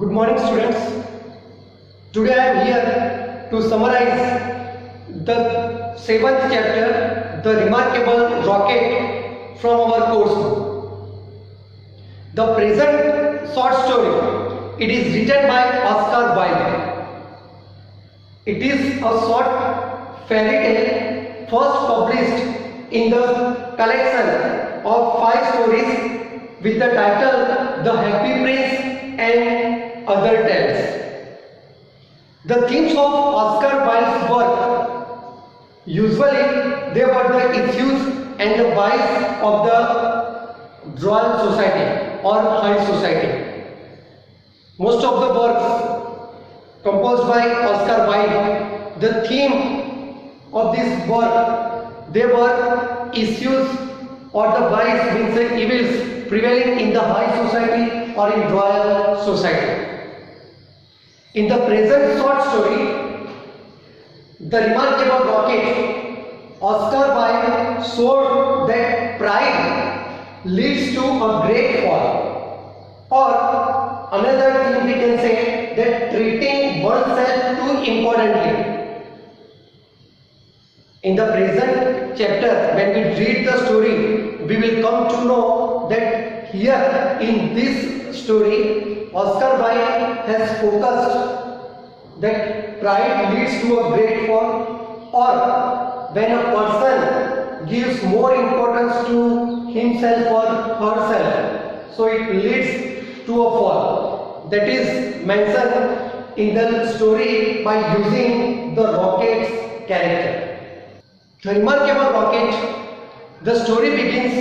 Good morning, students. Today I am here to summarize the 7th chapter, The Remarkable Rocket, from our course book. The present short story, it is written by Oscar Wilde. It is a short fairy tale first published in the collection of 5 stories with the title The Happy Prince and Other Tales. The themes of Oscar Wilde's work, usually they were the issues and the vice of the Royal Society or High Society. Most of the works composed by Oscar Wilde, the theme of this work, they were issues or the vice means the evils prevailing in the high society or in royal society. In the present short story, The Remarkable Rocket, Oscar Wilde showed that pride leads to a great fall, or another thing we can say that treating oneself too importantly. In the present chapter, when we read the story, we will come to know that here in this story, Oscar Wilde has focused that pride leads to a great fall, or when a person gives more importance to himself or herself, so it leads to a fall. That is mentioned in the story by using the rocket's character. The Remarkable Rocket, the story begins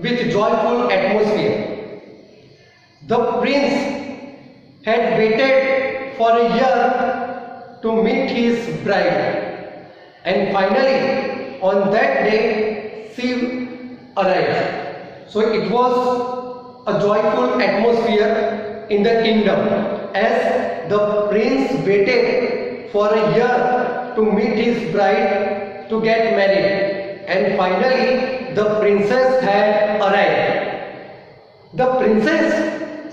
with joyful atmosphere. The prince had waited for a year to meet his bride, and finally on that day she arrived. So it was a joyful atmosphere in the kingdom as the prince waited for a year to meet his bride to get married, and finally the princess had arrived. The princess,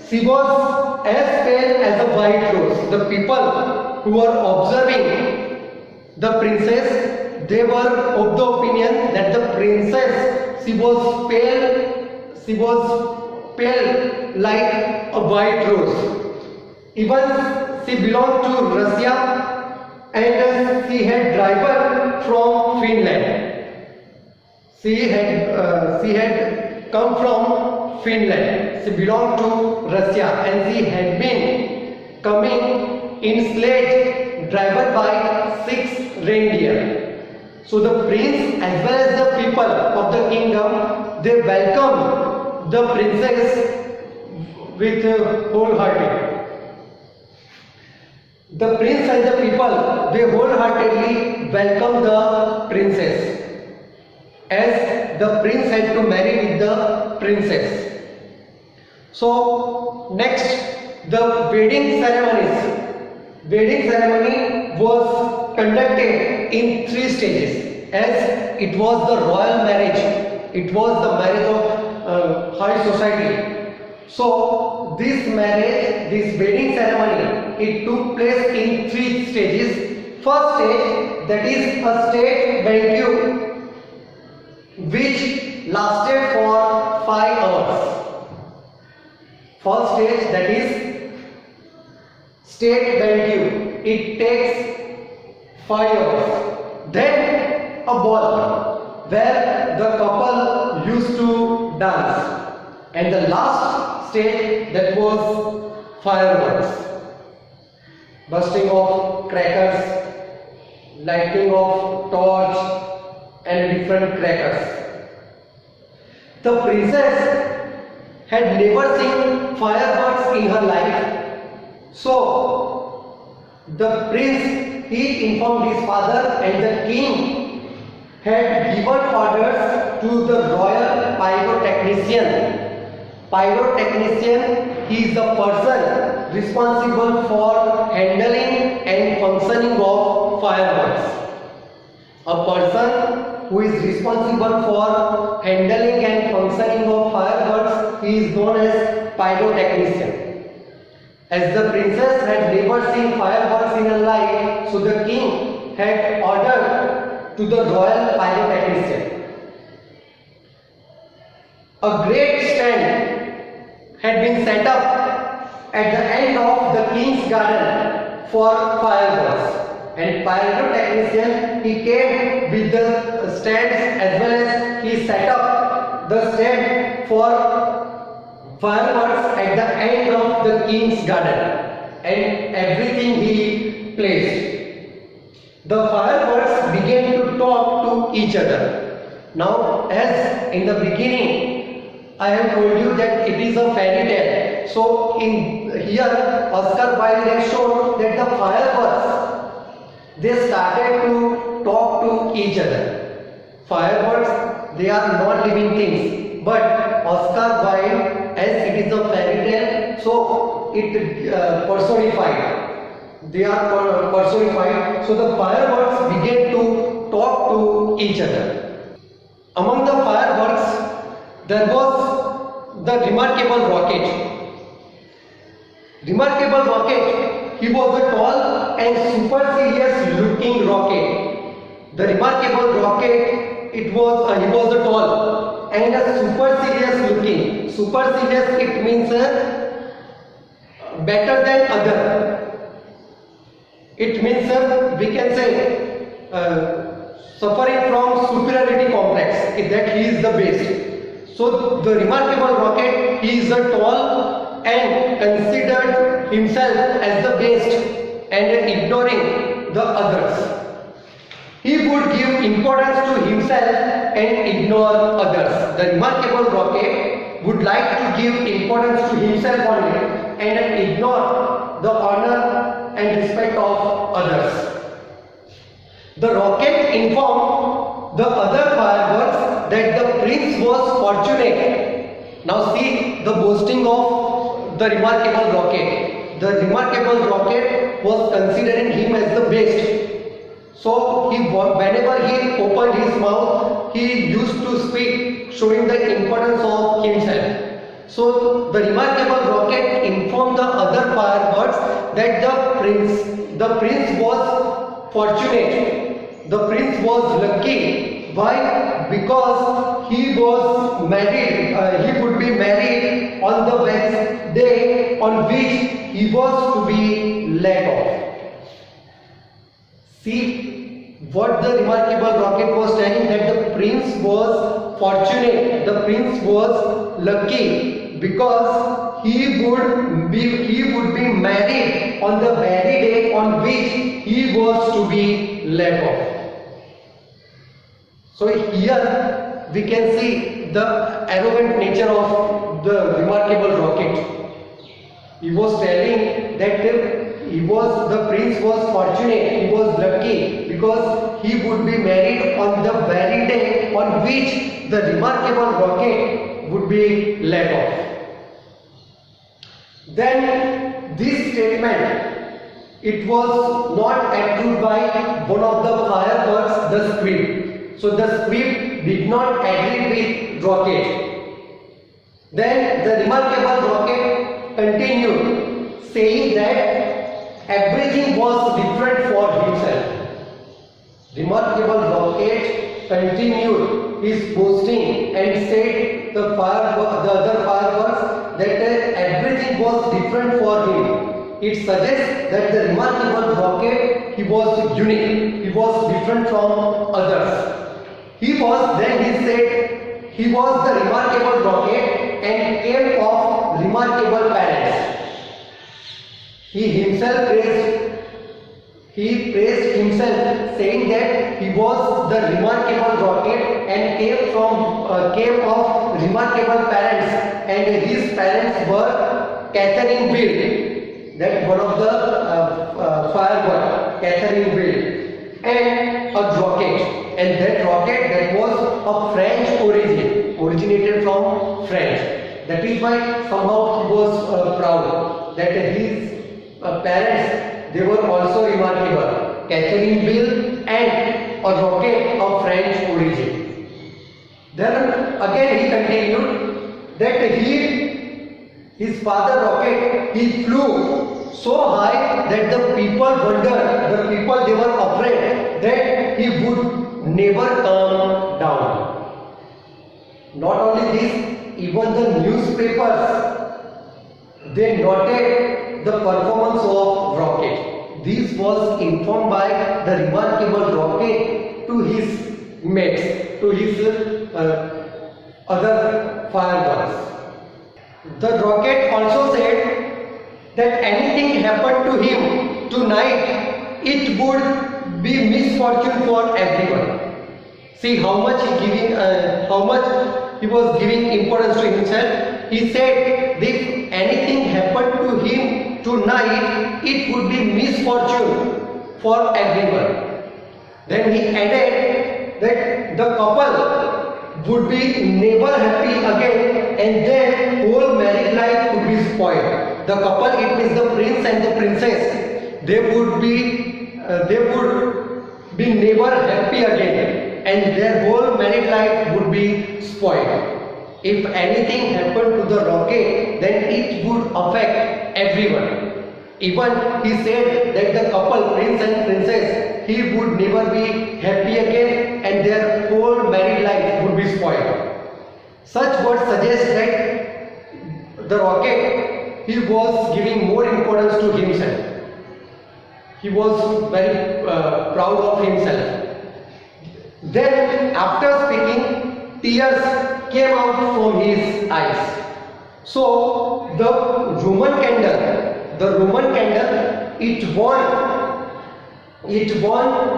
she was as pale as a white rose. The people who were observing the princess, they were of the opinion that the princess, she was pale like a white rose. Even she belonged to Russia, and she had driven from Finland. She had come from Finland. She belonged to Russia, and she had been coming in sledge driven by 6 reindeer. So the prince as well as the people of the kingdom, they welcomed the princess with wholehearted. The prince and the people, they wholeheartedly welcomed the princess, as the prince had to marry with the princess. So next, the wedding ceremony was conducted in 3 stages, as it was the royal marriage. It was the marriage of high society. So this wedding ceremony, it took place in 3 stages. First stage, that is a state banquet which lasted for 5 hours. First stage, that is state banquet, it takes 5 hours. Then a ball where the couple used to dance. And the last stage, that was fireworks. Bursting of crackers, lighting of torch and different crackers. The princess had never seen fireworks in her life. So the prince, he informed his father, and the king had given orders to the royal pyrotechnician. Pyrotechnician, he is the person responsible for handling and functioning of fireworks. A person who is responsible for handling and functioning of fireworks, he is known as pyrotechnician. As the princess had never seen fireworks in her life, so the king had ordered to the royal pyrotechnician. A great stand had been set up at the end of the king's garden for fireworks. And pyrotechnician, he came with the stands as well as he set up the stand for fireworks at the end of the king's garden, and everything he placed. The fireworks began to talk to each other. Now, as in the beginning I have told you that it is a fairy tale, so in here Oscar Wilde has shown that the fireworks, they started to talk to each other. Fireworks, they are not living things, but Oscar Wilde, as it is a fairy tale, so it personified. They are personified. So the fireworks began to talk to each other. Among the fireworks, there was the remarkable rocket. Remarkable rocket, he was a tall and supercilious looking rocket. The remarkable rocket, he was a tall and a supercilious looking. Supercilious, it means better than other. It means we can say suffering from superiority complex, that he is the best. So the remarkable rocket, he is a tall and considered himself as the best and ignoring the others. He would give importance to himself and ignore others. The remarkable rocket would like to give importance to himself only and ignore the honor and respect of others. The rocket informed the other fireworks that the prince was fortunate. Now see the boasting of the remarkable rocket. The remarkable rocket was considering him as the best. So whenever he opened his mouth, he used to speak, showing the importance of himself. So the remarkable rocket informed the other fireworks that the prince was fortunate. The prince was lucky. Why? Because he was married. He would be married on the next day on which he was to be let off. See what the remarkable rocket was telling, that the prince was fortunate, the prince was lucky because he would be married on the very day on which he was to be let off. So here we can see the arrogant nature of the remarkable rocket. He was telling that the prince was fortunate, he was lucky because he would be married on the very day on which the remarkable rocket would be let off. Then this statement, it was not approved by one of the fireworks, the squib. So the squib did not agree with rocket. Then the remarkable rocket continued, saying that everything was different for himself. Remarkable rocket continued his boasting and said the other fireworks that everything was different for him. It suggests that the remarkable rocket, he was unique, he was different from others. He said he was the remarkable rocket and came of remarkable parents. He praised himself, saying that he was the remarkable rocket and came of remarkable parents, and his parents were Catherine Wheel, that one of the firework, Catherine Wheel, and a rocket. And that rocket, that was of French origin, originated from French. That is why somehow he was proud that his parents, they were also remarkable, Catherine Wheel and a rocket of French origin. Then again he continued that his father rocket, he flew so high that the people wondered, the people they were afraid that he would never come down. Not only this, even the newspapers, they noted the performance of rocket. This was informed by the remarkable rocket to his mates, to his other fireballs. The rocket also said that anything happened to him tonight, it would be misfortune for everyone. See how much he was giving importance to himself. He said if anything happened to him tonight, it would be misfortune for everyone. Then he added that the couple would be never happy again, and then whole married life would be spoiled. The couple, it means the prince and the princess, they would be never happy again, and their whole married life would be spoiled. If anything happened to the rocket, then it would affect everyone. Even he said that the couple, prince and princess, he would never be happy again, and their whole married life would be spoiled. Such words suggest that the rocket, he was giving more importance to himself. He was very proud of himself. Then after speaking, tears came out from his eyes. So the Roman candle, it warned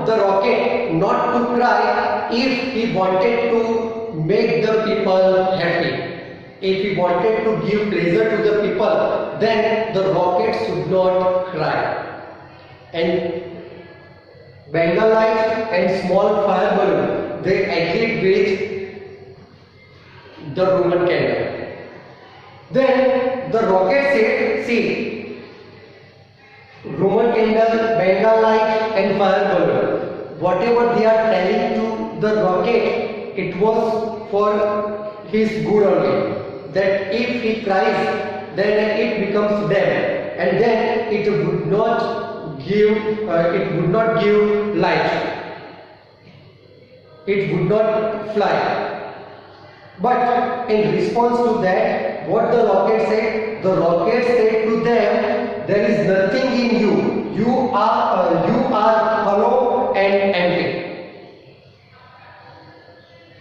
the rocket not to cry if he wanted to make the people happy. If he wanted to give pleasure to the people, then the rocket should not cry. And Bengal light and small fire balloon, they agreed with the Roman candle. Then the rocket said, see, Roman candle, Bengal light and fire balloon, whatever they are telling to the rocket, it was for his good only. That if he cries, then it becomes dead, and then it would not give light. It would not fly. But in response to that, what the rocket said? The rocket said to them, there is nothing in you. You are hollow and empty.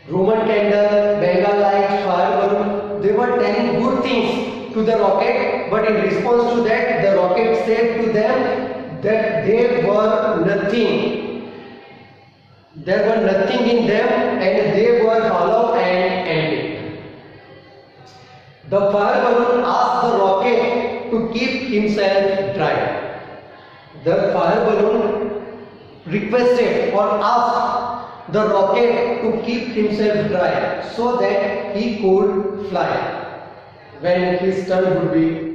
Roman candle, Bengal light, fire balloon, they were telling good things to the rocket, but in response to that, the rocket said to them that they were nothing. There were nothing in them, and they were hollow and empty. The fire balloon asked the rocket to keep himself dry. The fire balloon requested or asked the rocket to keep himself dry so that he could fly when his turn would be